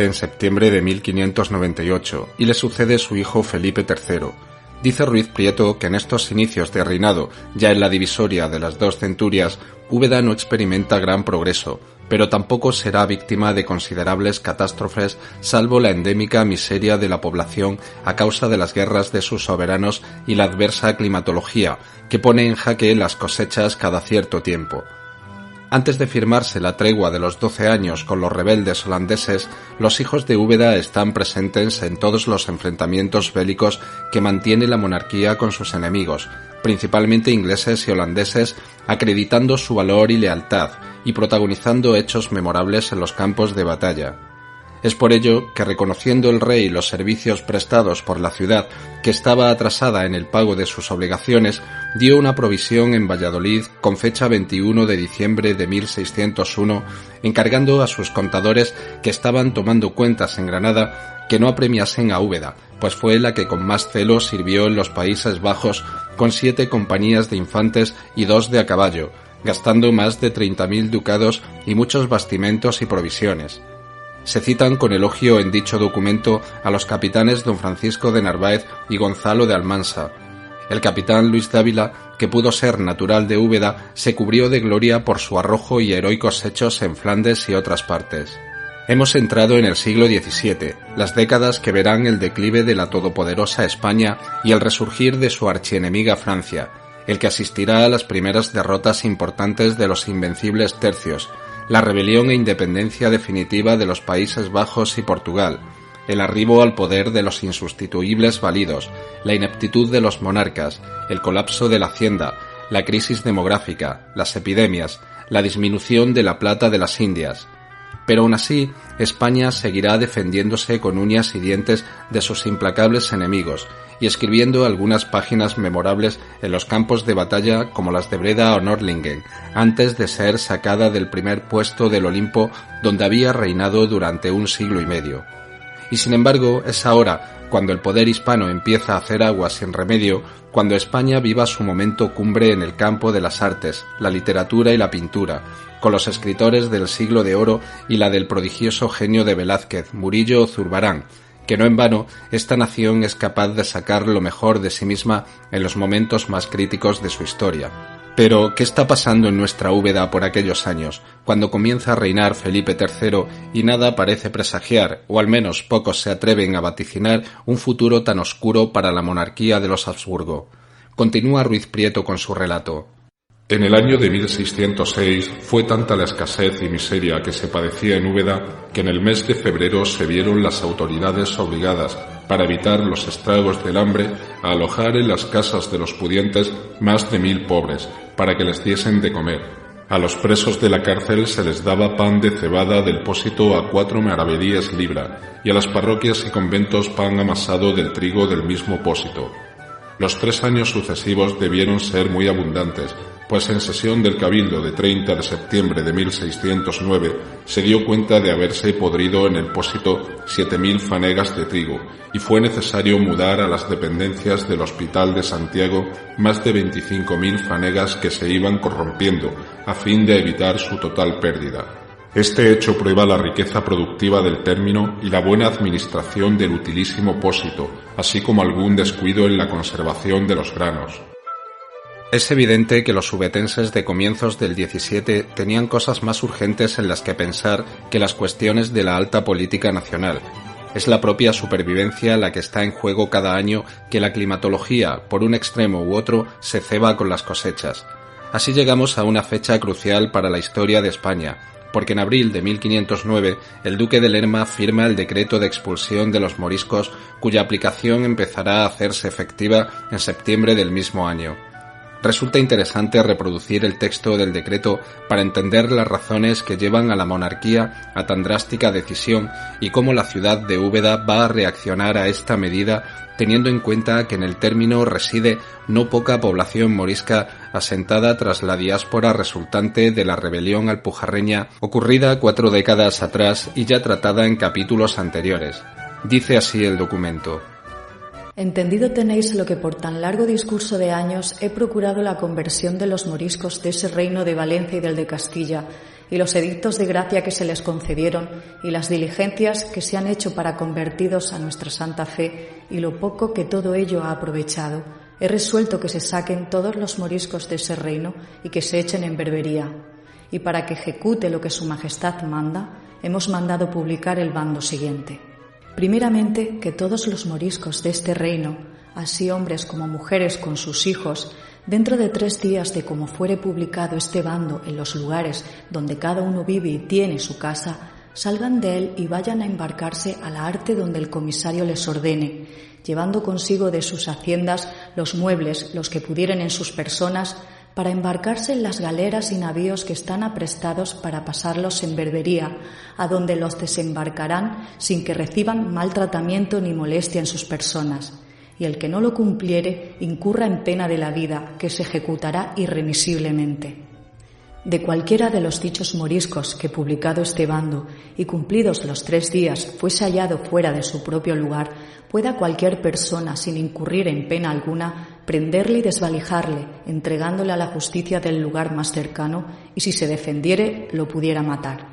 en septiembre de 1598 y le sucede su hijo Felipe III. Dice Ruiz Prieto que en estos inicios de reinado, ya en la divisoria de las dos centurias, Úbeda no experimenta gran progreso, pero tampoco será víctima de considerables catástrofes salvo la endémica miseria de la población a causa de las guerras de sus soberanos y la adversa climatología, que pone en jaque las cosechas cada cierto tiempo. Antes de firmarse la tregua de los 12 años con los rebeldes holandeses, los hijos de Úbeda están presentes en todos los enfrentamientos bélicos que mantiene la monarquía con sus enemigos, principalmente ingleses y holandeses, acreditando su valor y lealtad y protagonizando hechos memorables en los campos de batalla. Es por ello que, reconociendo el rey los servicios prestados por la ciudad, que estaba atrasada en el pago de sus obligaciones, dio una provisión en Valladolid con fecha 21 de diciembre de 1601, encargando a sus contadores que estaban tomando cuentas en Granada que no apremiasen a Úbeda, pues fue la que con más celo sirvió en los Países Bajos con 7 compañías de infantes y 2 de a caballo, gastando más de 30.000 ducados y muchos bastimentos y provisiones. Se citan con elogio en dicho documento a los capitanes don Francisco de Narváez y Gonzalo de Almansa. El capitán Luis Dávila, que pudo ser natural de Úbeda, se cubrió de gloria por su arrojo y heroicos hechos en Flandes y otras partes. Hemos entrado en el siglo XVII, las décadas que verán el declive de la todopoderosa España y el resurgir de su archienemiga Francia, el que asistirá a las primeras derrotas importantes de los invencibles tercios, la rebelión e independencia definitiva de los Países Bajos y Portugal, el arribo al poder de los insustituibles válidos, la ineptitud de los monarcas, el colapso de la hacienda, la crisis demográfica, las epidemias, la disminución de la plata de las Indias. Pero aún así, España seguirá defendiéndose con uñas y dientes de sus implacables enemigos y escribiendo algunas páginas memorables en los campos de batalla como las de Breda o Nördlingen, antes de ser sacada del primer puesto del Olimpo donde había reinado durante un siglo y medio. Y sin embargo, es ahora, cuando el poder hispano empieza a hacer agua sin remedio, cuando España viva su momento cumbre en el campo de las artes, la literatura y la pintura, con los escritores del siglo de oro y la del prodigioso genio de Velázquez, Murillo o Zurbarán, que no en vano esta nación es capaz de sacar lo mejor de sí misma en los momentos más críticos de su historia. Pero, ¿qué está pasando en nuestra Úbeda por aquellos años, cuando comienza a reinar Felipe III y nada parece presagiar, o al menos pocos se atreven a vaticinar, un futuro tan oscuro para la monarquía de los Habsburgo? Continúa Ruiz Prieto con su relato. En el año de 1606 fue tanta la escasez y miseria que se padecía en Úbeda que en el mes de febrero se vieron las autoridades obligadas, para evitar los estragos del hambre, a alojar en las casas de los pudientes más de 1.000 pobres, para que les diesen de comer. A los presos de la cárcel se les daba pan de cebada del pósito a 4 maravedíes libra, y a las parroquias y conventos pan amasado del trigo del mismo pósito. Los 3 años sucesivos debieron ser muy abundantes, pues en sesión del Cabildo de 30 de septiembre de 1609 se dio cuenta de haberse podrido en el pósito 7.000 fanegas de trigo, y fue necesario mudar a las dependencias del Hospital de Santiago más de 25.000 fanegas que se iban corrompiendo, a fin de evitar su total pérdida. Este hecho prueba la riqueza productiva del término y la buena administración del utilísimo pósito, así como algún descuido en la conservación de los granos. Es evidente que los ubetenses de comienzos del 17 tenían cosas más urgentes en las que pensar que las cuestiones de la alta política nacional. Es la propia supervivencia la que está en juego cada año que la climatología, por un extremo u otro, se ceba con las cosechas. Así llegamos a una fecha crucial para la historia de España, porque en abril de 1509 el duque de Lerma firma el decreto de expulsión de los moriscos, cuya aplicación empezará a hacerse efectiva en septiembre del mismo año. Resulta interesante reproducir el texto del decreto para entender las razones que llevan a la monarquía a tan drástica decisión y cómo la ciudad de Úbeda va a reaccionar a esta medida, teniendo en cuenta que en el término reside no poca población morisca asentada tras la diáspora resultante de la rebelión alpujarreña ocurrida 4 décadas atrás y ya tratada en capítulos anteriores. Dice así el documento. Entendido tenéis lo que por tan largo discurso de años he procurado la conversión de los moriscos de ese reino de Valencia y del de Castilla, y los edictos de gracia que se les concedieron, y las diligencias que se han hecho para convertidos a nuestra santa fe, y lo poco que todo ello ha aprovechado, he resuelto que se saquen todos los moriscos de ese reino y que se echen en berbería. Y para que ejecute lo que su majestad manda, hemos mandado publicar el bando siguiente. Primeramente, que todos los moriscos de este reino, así hombres como mujeres con sus hijos, dentro de 3 días de como fuere publicado este bando en los lugares donde cada uno vive y tiene su casa, salgan de él y vayan a embarcarse a la arte donde el comisario les ordene, llevando consigo de sus haciendas los muebles, los que pudieren en sus personas, para embarcarse en las galeras y navíos que están aprestados para pasarlos en berbería, a donde los desembarcarán sin que reciban mal tratamiento ni molestia en sus personas. Y el que no lo cumpliere incurra en pena de la vida, que se ejecutará irremisiblemente. De cualquiera de los dichos moriscos que publicado este bando y cumplidos los 3 días fuese hallado fuera de su propio lugar, pueda cualquier persona, sin incurrir en pena alguna, prenderle y desvalijarle, entregándole a la justicia del lugar más cercano, y si se defendiere, lo pudiera matar.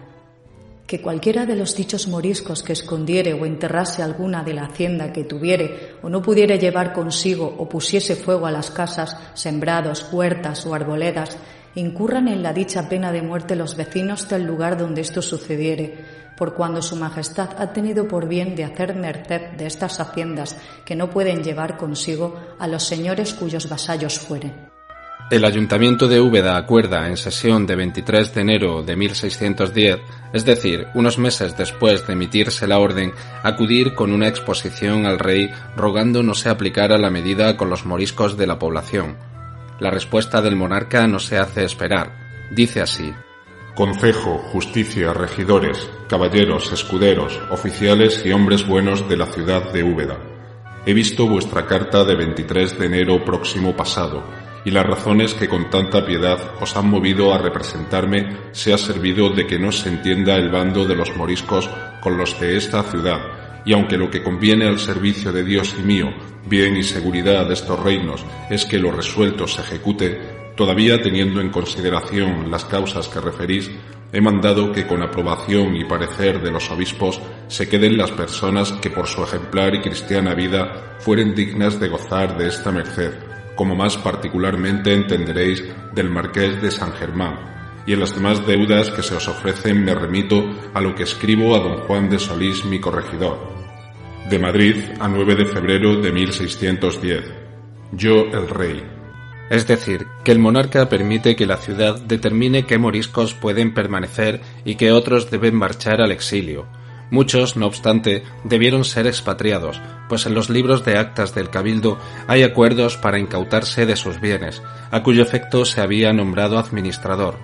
Que cualquiera de los dichos moriscos que escondiere o enterrase alguna de la hacienda que tuviere o no pudiere llevar consigo o pusiese fuego a las casas, sembrados, huertas o arboledas, incurran en la dicha pena de muerte los vecinos del lugar donde esto sucediere, por cuando su majestad ha tenido por bien de hacer merced de estas haciendas que no pueden llevar consigo a los señores cuyos vasallos fueren. El Ayuntamiento de Úbeda acuerda en sesión de 23 de enero de 1610, es decir, unos meses después de emitirse la orden, acudir con una exposición al rey rogando no se aplicara la medida con los moriscos de la población. La respuesta del monarca no se hace esperar. Dice así: Concejo, justicia, regidores, caballeros, escuderos, oficiales y hombres buenos de la ciudad de Úbeda. He visto vuestra carta de 23 de enero próximo pasado, y las razones que con tanta piedad os han movido a representarme se ha servido de que no se entienda el bando de los moriscos con los de esta ciudad, y aunque lo que conviene al servicio de Dios y mío, bien y seguridad de estos reinos, es que lo resuelto se ejecute, todavía teniendo en consideración las causas que referís, he mandado que con aprobación y parecer de los obispos se queden las personas que por su ejemplar y cristiana vida fueren dignas de gozar de esta merced, como más particularmente entenderéis del Marqués de San Germán, y en las demás deudas que se os ofrecen me remito a lo que escribo a don Juan de Solís, mi corregidor. De Madrid a 9 de febrero de 1610. Yo, el rey. Es decir, que el monarca permite que la ciudad determine qué moriscos pueden permanecer y qué otros deben marchar al exilio. Muchos, no obstante, debieron ser expatriados, pues en los libros de actas del Cabildo hay acuerdos para incautarse de sus bienes, a cuyo efecto se había nombrado administrador.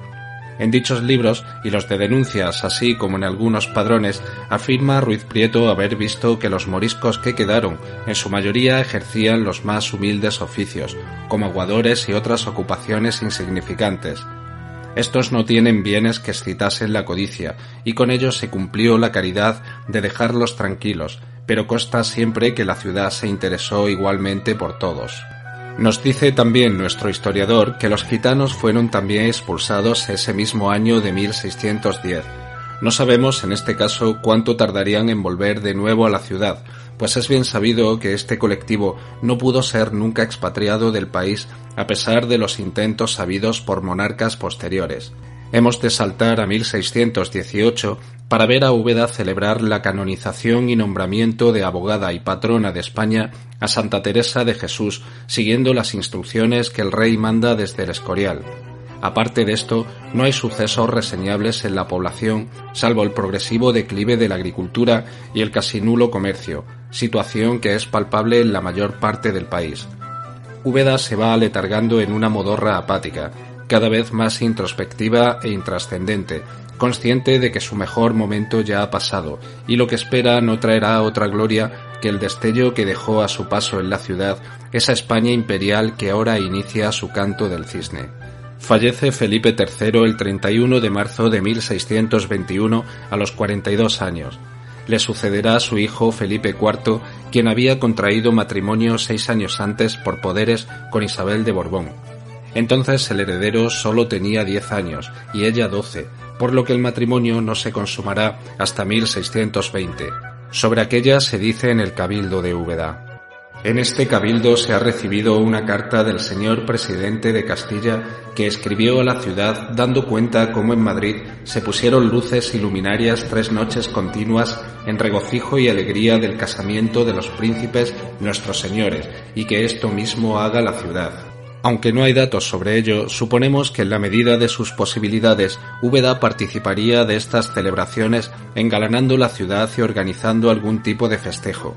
En dichos libros y los de denuncias, así como en algunos padrones, afirma Ruiz Prieto haber visto que los moriscos que quedaron, en su mayoría ejercían los más humildes oficios, como aguadores y otras ocupaciones insignificantes. Estos no tienen bienes que excitasen la codicia, y con ellos se cumplió la caridad de dejarlos tranquilos, pero consta siempre que la ciudad se interesó igualmente por todos. Nos dice también nuestro historiador que los gitanos fueron también expulsados ese mismo año de 1610. No sabemos en este caso cuánto tardarían en volver de nuevo a la ciudad, pues es bien sabido que este colectivo no pudo ser nunca expatriado del país a pesar de los intentos sabidos por monarcas posteriores. Hemos de saltar a 1618 para ver a Úbeda celebrar la canonización y nombramiento de abogada y patrona de España a Santa Teresa de Jesús, siguiendo las instrucciones que el rey manda desde el Escorial. Aparte de esto, no hay sucesos reseñables en la población, salvo el progresivo declive de la agricultura y el casi nulo comercio, situación que es palpable en la mayor parte del país. Úbeda se va aletargando en una modorra apática, cada vez más introspectiva e intrascendente, consciente de que su mejor momento ya ha pasado y lo que espera no traerá otra gloria que el destello que dejó a su paso en la ciudad esa España imperial que ahora inicia su canto del cisne. Fallece Felipe III el 31 de marzo de 1621 a los 42 años. Le sucederá su hijo Felipe IV, quien había contraído matrimonio 6 años antes por poderes con Isabel de Borbón. Entonces el heredero solo tenía 10 años y ella 12, por lo que el matrimonio no se consumará hasta 1620. Sobre aquella se dice en el Cabildo de Úbeda: en este cabildo se ha recibido una carta del señor presidente de Castilla que escribió a la ciudad dando cuenta cómo en Madrid se pusieron luces y luminarias 3 noches continuas en regocijo y alegría del casamiento de los príncipes nuestros señores, y que esto mismo haga la ciudad. Aunque no hay datos sobre ello, suponemos que en la medida de sus posibilidades, Úbeda participaría de estas celebraciones engalanando la ciudad y organizando algún tipo de festejo.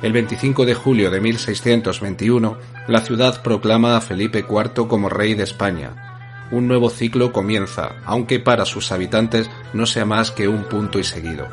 El 25 de julio de 1621, la ciudad proclama a Felipe IV como rey de España. Un nuevo ciclo comienza, aunque para sus habitantes no sea más que un punto y seguido.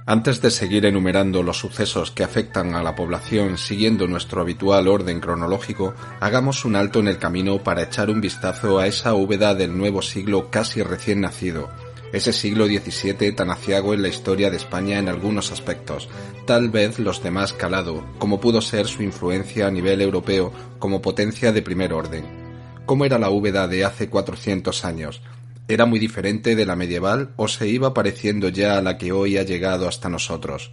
Antes de seguir enumerando los sucesos que afectan a la población siguiendo nuestro habitual orden cronológico, hagamos un alto en el camino para echar un vistazo a esa Úbeda del nuevo siglo casi recién nacido, ese siglo XVII tan aciago en la historia de España en algunos aspectos, tal vez los de más calado, como pudo ser su influencia a nivel europeo como potencia de primer orden. ¿Cómo era la Úbeda de hace 400 años? ¿Era muy diferente de la medieval o se iba pareciendo ya a la que hoy ha llegado hasta nosotros?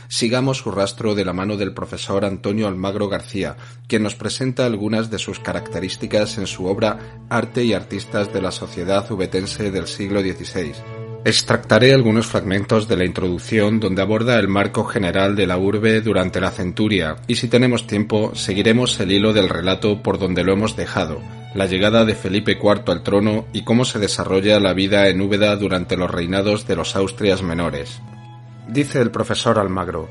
Sigamos su rastro de la mano del profesor Antonio Almagro García, quien nos presenta algunas de sus características en su obra Arte y Artistas de la Sociedad Ubetense del siglo XVI. Extractaré algunos fragmentos de la introducción donde aborda el marco general de la urbe durante la centuria y, si tenemos tiempo, seguiremos el hilo del relato por donde lo hemos dejado, la llegada de Felipe IV al trono y cómo se desarrolla la vida en Úbeda durante los reinados de los Austrias menores. Dice el profesor Almagro: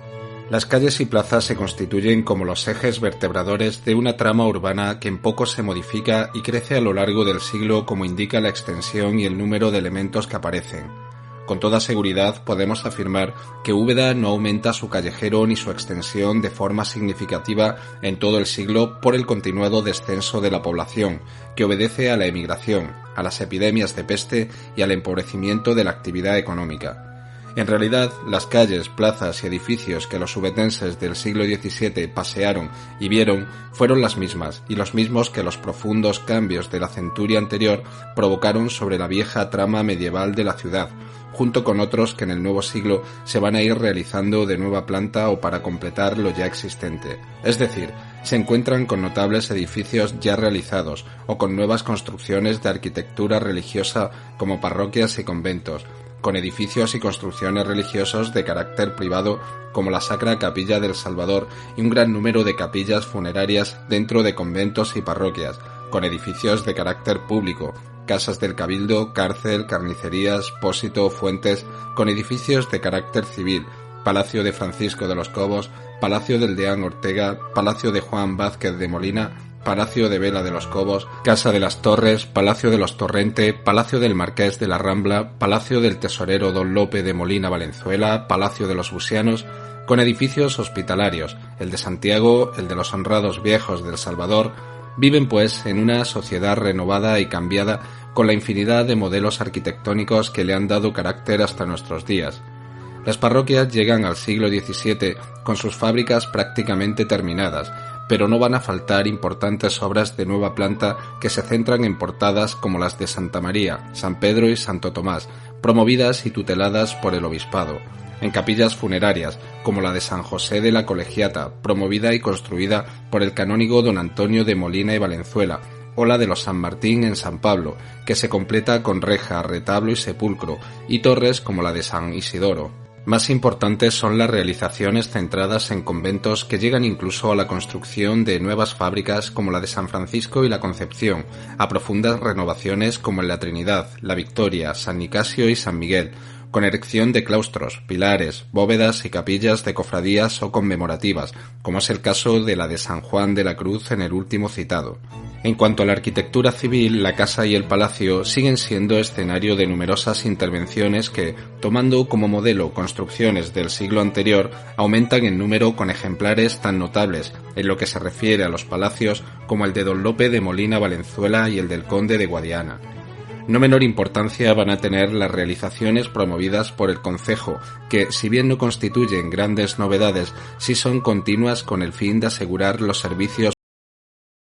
las calles y plazas se constituyen como los ejes vertebradores de una trama urbana que en poco se modifica y crece a lo largo del siglo como indica la extensión y el número de elementos que aparecen. Con toda seguridad podemos afirmar que Úbeda no aumenta su callejero ni su extensión de forma significativa en todo el siglo por el continuado descenso de la población, que obedece a la emigración, a las epidemias de peste y al empobrecimiento de la actividad económica. En realidad, las calles, plazas y edificios que los ubetenses del siglo XVII pasearon y vieron fueron las mismas, y los mismos que los profundos cambios de la centuria anterior provocaron sobre la vieja trama medieval de la ciudad, junto con otros que en el nuevo siglo se van a ir realizando de nueva planta o para completar lo ya existente. Es decir, se encuentran con notables edificios ya realizados o con nuevas construcciones de arquitectura religiosa como parroquias y conventos, con edificios y construcciones religiosos de carácter privado como la Sacra Capilla del Salvador y un gran número de capillas funerarias dentro de conventos y parroquias, con edificios de carácter público, casas del cabildo, cárcel, carnicerías, pósito, fuentes, con edificios de carácter civil, Palacio de Francisco de los Cobos, Palacio del Deán Ortega, Palacio de Juan Vázquez de Molina, Palacio de Vela de los Cobos, Casa de las Torres, Palacio de los Torrente, Palacio del Marqués de la Rambla, Palacio del Tesorero Don Lope de Molina Valenzuela, Palacio de los Busianos, con edificios hospitalarios, el de Santiago, el de los Honrados Viejos del Salvador. Viven pues en una sociedad renovada y cambiada con la infinidad de modelos arquitectónicos que le han dado carácter hasta nuestros días. Las parroquias llegan al siglo XVII con sus fábricas prácticamente terminadas, pero no van a faltar importantes obras de nueva planta que se centran en portadas como las de Santa María, San Pedro y Santo Tomás, promovidas y tuteladas por el obispado, en capillas funerarias como la de San José de la Colegiata, promovida y construida por el canónigo don Antonio de Molina y Valenzuela, o la de los San Martín en San Pablo, que se completa con reja, retablo y sepulcro, y torres como la de San Isidoro. Más importantes son las realizaciones centradas en conventos que llegan incluso a la construcción de nuevas fábricas como la de San Francisco y la Concepción, a profundas renovaciones como en la Trinidad, la Victoria, San Nicasio y San Miguel, con erección de claustros, pilares, bóvedas y capillas de cofradías o conmemorativas, como es el caso de la de San Juan de la Cruz en el último citado. En cuanto a la arquitectura civil, la casa y el palacio siguen siendo escenario de numerosas intervenciones que, tomando como modelo construcciones del siglo anterior, aumentan en número con ejemplares tan notables en lo que se refiere a los palacios como el de Don Lope de Molina Valenzuela y el del Conde de Guadiana. No menor importancia van a tener las realizaciones promovidas por el concejo, que, si bien no constituyen grandes novedades, sí son continuas con el fin de asegurar los servicios